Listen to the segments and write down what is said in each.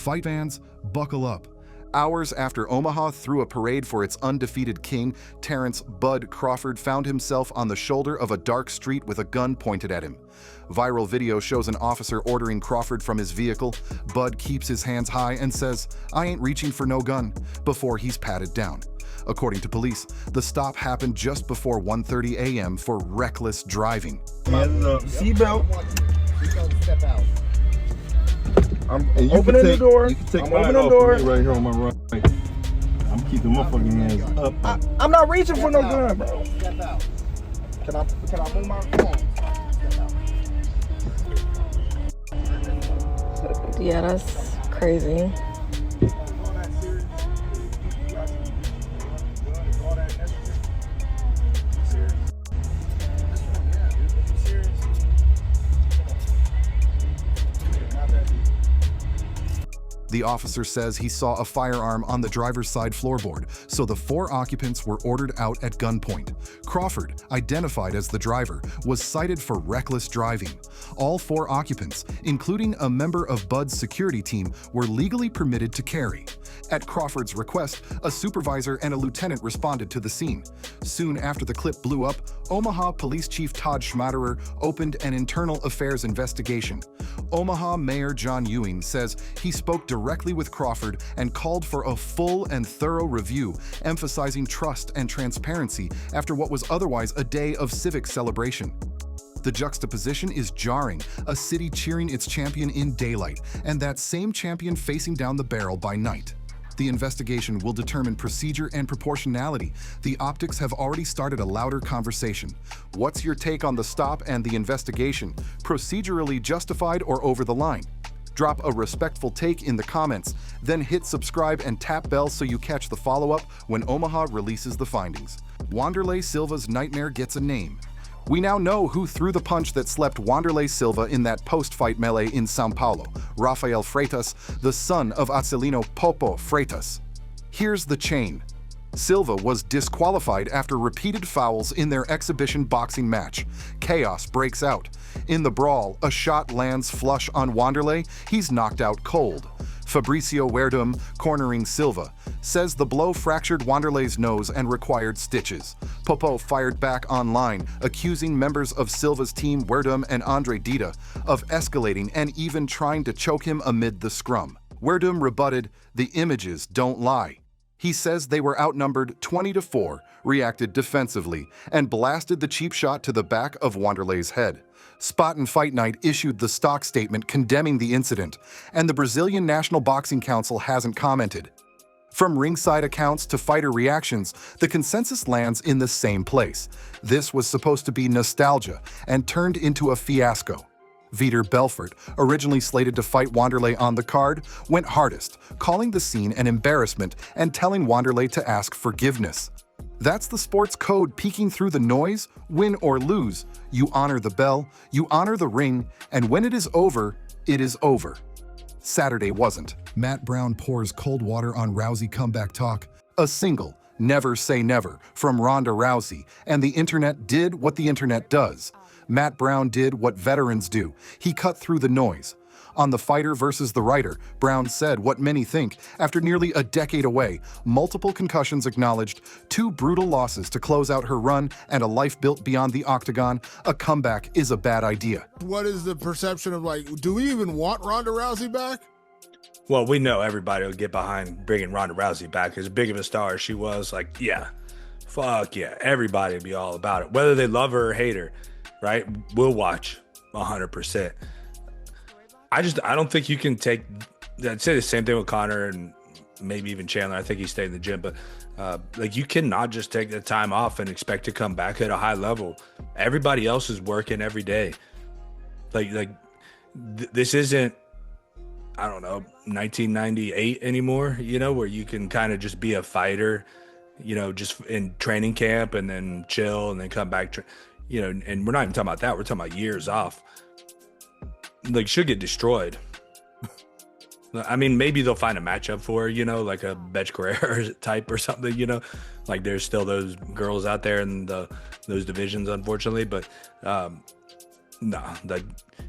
Fight fans, buckle up. Hours after Omaha threw a parade for its undefeated king, Terence "Bud" Crawford found himself on the shoulder of a dark street with a gun pointed at him. Viral video shows an officer ordering Crawford from his vehicle. Bud keeps his hands high and says, "I ain't reaching for no gun," before he's patted down. According to police, the stop happened just before 1:30 a.m. for reckless driving. Seatbelt. Step out. I'm opening the door. You can take I'm mine opening the off door. of me right here on my right. I'm keeping my fucking hands up. I'm not reaching for no gun, bro. Step out. Can I move my phone? Yeah, that's crazy. The officer says he saw a firearm on the driver's side floorboard, so the 4 occupants were ordered out at gunpoint. Crawford, identified as the driver, was cited for reckless driving. All 4 occupants, including a member of Bud's security team, were legally permitted to carry. At Crawford's request, a supervisor and a lieutenant responded to the scene. Soon after the clip blew up, Omaha Police Chief Todd Schmaderer opened an internal affairs investigation. Omaha Mayor John Ewing says he spoke directly with Crawford and called for a full and thorough review, emphasizing trust and transparency after what was otherwise a day of civic celebration. The juxtaposition is jarring, a city cheering its champion in daylight, and that same champion facing down the barrel by night. The investigation will determine procedure and proportionality. The optics have already started a louder conversation. What's your take on the stop and the investigation? Procedurally justified or over the line? Drop a respectful take in the comments, then hit subscribe and tap bell so you catch the follow-up when Omaha releases the findings. Wanderlei Silva's nightmare gets a name. We now know who threw the punch that slept Wanderlei Silva in that post-fight melee in São Paulo, Rafael Freitas, the son of Acelino Freitas. Here's the chain. Silva was disqualified after repeated fouls in their exhibition boxing match. Chaos breaks out. In the brawl, a shot lands flush on Wanderlei. He's knocked out cold. Fabricio Werdum, cornering Silva, says the blow fractured Wanderlei's nose and required stitches. Popo fired back online, accusing members of Silva's team, Werdum and Andre Dida, of escalating and even trying to choke him amid the scrum. Werdum rebutted, "The images don't lie." He says they were outnumbered 20-4, reacted defensively, and blasted the cheap shot to the back of Wanderlei's head. Spot and Fight Night issued the stock statement condemning the incident, and the Brazilian National Boxing Council hasn't commented. From ringside accounts to fighter reactions, the consensus lands in the same place. This was supposed to be nostalgia and turned into a fiasco. Vitor Belfort, originally slated to fight Wanderlei on the card, went hardest, calling the scene an embarrassment and telling Wanderlei to ask forgiveness. That's the sports code peeking through the noise. Win or lose, you honor the bell, you honor the ring, and when it is over, it is over. Saturday wasn't. Matt Brown pours cold water on Rousey comeback talk. A single, "Never Say Never," from Ronda Rousey, and the internet did what the internet does. Matt Brown did what veterans do. He cut through the noise. On The Fighter versus the Writer, Brown said what many think. After nearly a decade away, multiple concussions acknowledged, 2 brutal losses to close out her run, and a life built beyond the octagon, a comeback is a bad idea. What is the perception of, like, do we even want Ronda Rousey back? Well, we know everybody will get behind bringing Ronda Rousey back. As big of a star as she was, like, yeah, fuck yeah, everybody will be all about it. Whether they love her or hate her, right? We'll watch 100%. I don't think you can take. I'd say the same thing with Conor and maybe even Chandler. I think he stayed in the gym, but like, you cannot just take the time off and expect to come back at a high level. Everybody else is working every day. This isn't, I don't know, 1998 anymore, you know, where you can kind of just be a fighter, you know, just in training camp and then chill and then come back, you know, and we're not even talking about that. We're talking about years off. Like, should get destroyed. I mean, maybe they'll find a matchup for her, you know, like a Betch Pereira type or something, you know, like there's still those girls out there in those divisions, unfortunately, but no, like,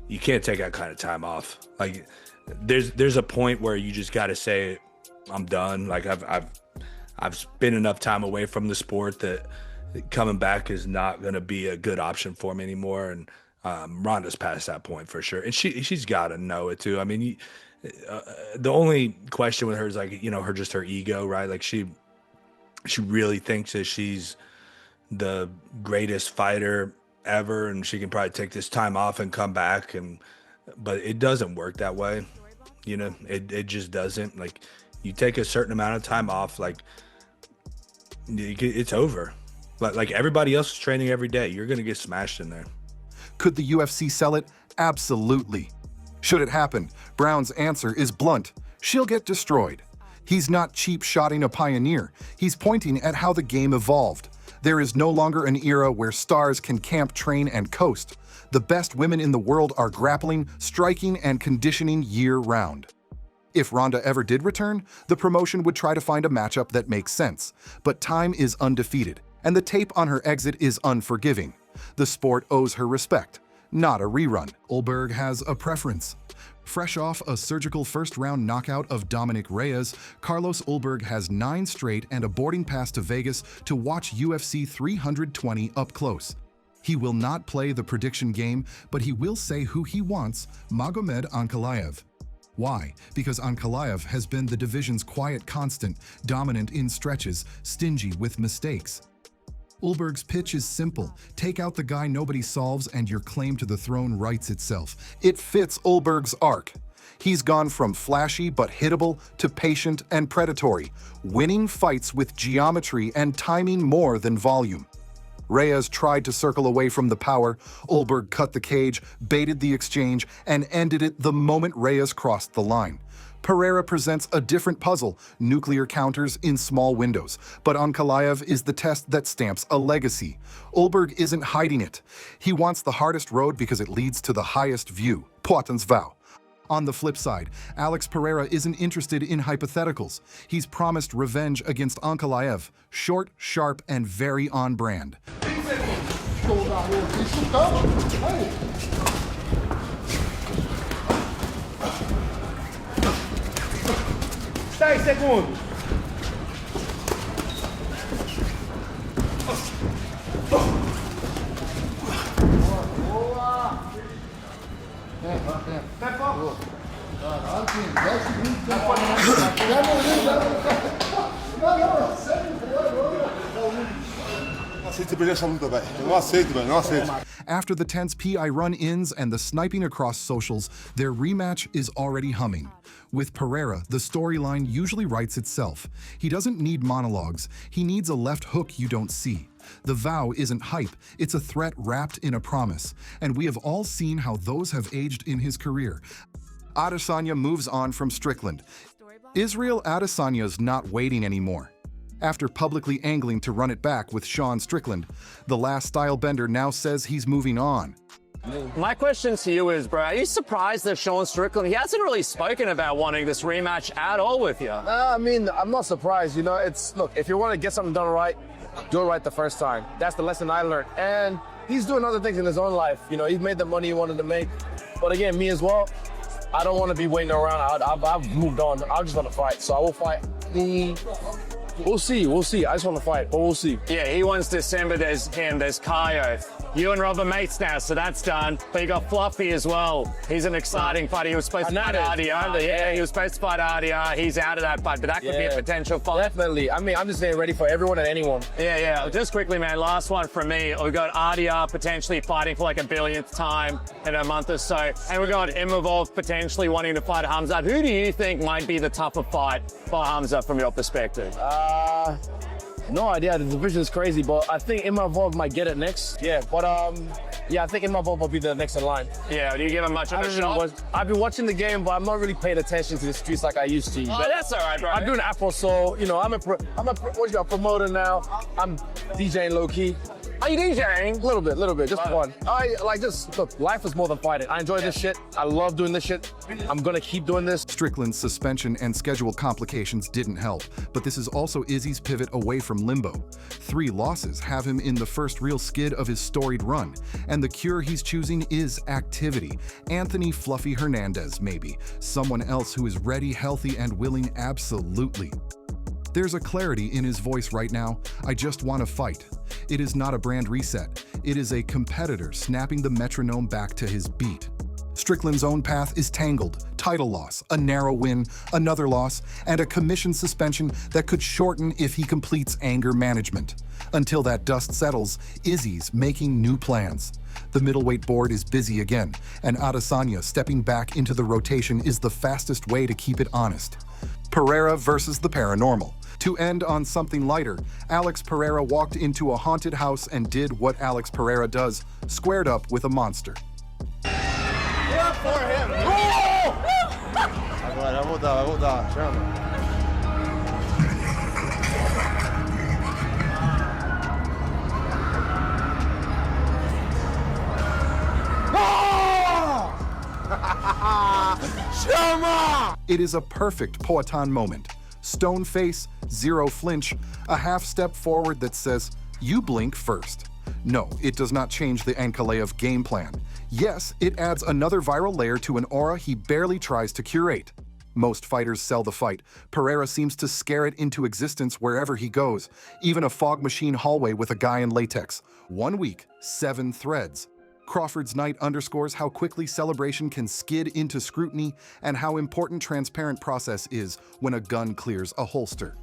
you can't take that kind of time off. Like, there's a point where you just got to say, I'm done. Like I've spent enough time away from the sport that coming back is not going to be a good option for me anymore. And Ronda's past that point for sure. And she's got to know it too. I mean, the only question with her is like, her ego, right? Like she really thinks that she's the greatest fighter ever, and she can probably take this time off and come back. But it doesn't work that way. It just doesn't. Like, you take a certain amount of time off, like it's over. Like everybody else is training every day. You're going to get smashed in there. Could the UFC sell it? Absolutely. Should it happen? Brown's answer is blunt. She'll get destroyed. He's not cheap-shotting a pioneer. He's pointing at how the game evolved. There is no longer an era where stars can camp, train, and coast. The best women in the world are grappling, striking, and conditioning year-round. If Ronda ever did return, the promotion would try to find a matchup that makes sense. But time is undefeated, and the tape on her exit is unforgiving. The sport owes her respect, not a rerun. Ulberg has a preference. Fresh off a surgical first-round knockout of Dominick Reyes, Carlos Ulberg has 9 straight and a boarding pass to Vegas to watch UFC 320 up close. He will not play the prediction game, but he will say who he wants, Magomed Ankalaev. Why? Because Ankalaev has been the division's quiet constant, dominant in stretches, stingy with mistakes. Ulberg's pitch is simple. Take out the guy nobody solves and your claim to the throne writes itself. It fits Ulberg's arc. He's gone from flashy but hittable to patient and predatory, winning fights with geometry and timing more than volume. Reyes tried to circle away from the power. Ulberg cut the cage, baited the exchange, and ended it the moment Reyes crossed the line. Pereira presents a different puzzle, nuclear counters in small windows. But Ankalaev is the test that stamps a legacy. Ulberg isn't hiding it. He wants the hardest road because it leads to the highest view, Poatan's vow. On the flip side, Alex Pereira isn't interested in hypotheticals. He's promised revenge against Ankalaev, short, sharp, and very on brand. 10 segundos. After the tense PI run-ins and the sniping across socials, their rematch is already humming. With Pereira, the storyline usually writes itself. He doesn't need monologues. He needs a left hook you don't see. The vow isn't hype, it's a threat wrapped in a promise. And we have all seen how those have aged in his career. Adesanya moves on from Strickland. Israel Adesanya's not waiting anymore. After publicly angling to run it back with Sean Strickland, the last style-bender now says he's moving on. My question to you is, bro, are you surprised that Sean Strickland, he hasn't really spoken about wanting this rematch at all with you? I mean, I'm not surprised. Look, if you want to get something done right, do it right the first time. That's the lesson I learned. And he's doing other things in his own life. He's made the money he wanted to make. But again, me as well, I don't want to be waiting around. I've moved on. I just want to fight. So I will fight. We'll see. I just want to fight, but we'll see. Yeah, he wants December. There's him. There's Kaio. You and Rob are mates now, so that's done. But you got Fluffy as well. He's an exciting fighter. He was supposed to fight RDR. Yeah, he was supposed to fight RDR. He's out of that fight, but that could be a potential fight. Definitely. I mean, I'm just getting ready for everyone and anyone. Yeah. Just quickly, man, last one from me. We've got RDR potentially fighting for like a billionth time in a month or so. And we've got Imavov potentially wanting to fight Hamzat. Who do you think might be the tougher fight for Hamzat from your perspective? No idea. The division is crazy, but I think Imavov might get it next. Yeah, but I think Imavov will be the next in line. Yeah, do you give him much of a shot? I've been watching the game, but I'm not really paying attention to the streets like I used to. Oh, that's all right, bro. I'm doing Afro Soul. I'm a promoter now. I'm DJing low key. Are you DJing? A little bit, just fun. Look, life is more than fighting. I enjoy this shit. I love doing this shit. I'm gonna keep doing this. Strickland's suspension and schedule complications didn't help, but this is also Izzy's pivot away from limbo. 3 losses have him in the first real skid of his storied run, and the cure he's choosing is activity. Anthony Fluffy Hernandez, maybe. Someone else who is ready, healthy, and willing, absolutely. There's a clarity in his voice right now. I just want to fight. It is not a brand reset. It is a competitor snapping the metronome back to his beat. Strickland's own path is tangled. Title loss, a narrow win, another loss, and a commission suspension that could shorten if he completes anger management. Until that dust settles, Izzy's making new plans. The middleweight board is busy again, and Adesanya stepping back into the rotation is the fastest way to keep it honest. Pereira versus the paranormal. To end on something lighter, Alex Pereira walked into a haunted house and did what Alex Pereira does, squared up with a monster. For him. Agora, vou dar, chama. It is a perfect Poatan moment. Stone face, zero flinch, a half step forward that says, you blink first. No, it does not change the Ankalaev game plan. Yes, it adds another viral layer to an aura he barely tries to curate. Most fighters sell the fight. Pereira seems to scare it into existence wherever he goes. Even a fog machine hallway with a guy in latex. 1 week, 7 threads. Crawford's night underscores how quickly celebration can skid into scrutiny and how important transparent process is when a gun clears a holster.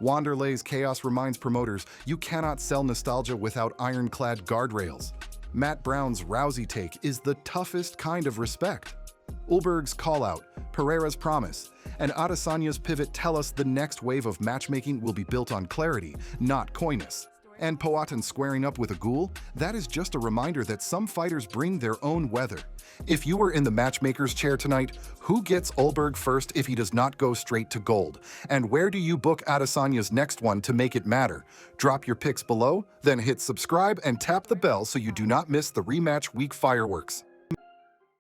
Wanderlei's chaos reminds promoters you cannot sell nostalgia without ironclad guardrails. Matt Brown's Rousey take is the toughest kind of respect. Ulberg's call-out, Pereira's promise, and Adesanya's pivot tell us the next wave of matchmaking will be built on clarity, not coyness. And Poatan squaring up with a ghoul, that is just a reminder that some fighters bring their own weather. If you were in the matchmaker's chair tonight, who gets Ulberg first if he does not go straight to gold? And where do you book Adesanya's next one to make it matter? Drop your picks below, then hit subscribe and tap the bell so you do not miss the rematch week fireworks.